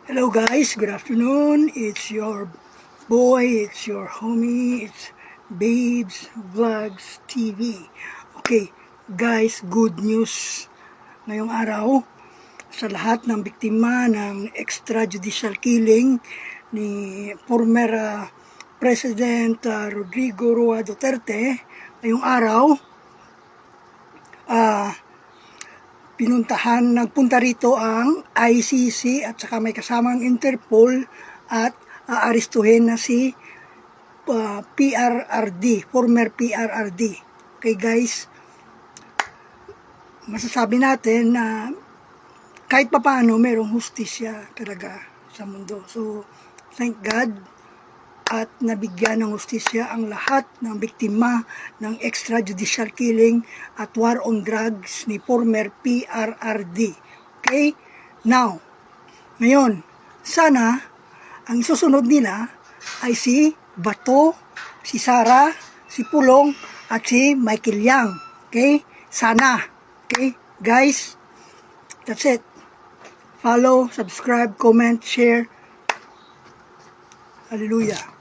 Hello guys, good afternoon. It's your boy, it's your homie, it's Babes Vlogs TV. Okay, guys, good news ngayong araw sa lahat ng biktima ng extrajudicial killing ni former President Rodrigo Roa Duterte. Ngayong araw, nagpunta rito ang ICC at saka may kasamang Interpol at aarestuhin na si PRRD, former PRRD. Okay guys, masasabi natin na kahit papaano merong hustisya talaga sa mundo. So, thank God at nabigyan ng hustisya ang lahat ng biktima ng extrajudicial killing at war on drugs ni former PRRD. Okay? Now, ngayon, sana ang susunod nila ay si Bato, si Sara, si Pulong, at si Michael Yang. Okay? Sana. Okay? Guys, that's it. Follow, subscribe, comment, share. Hallelujah.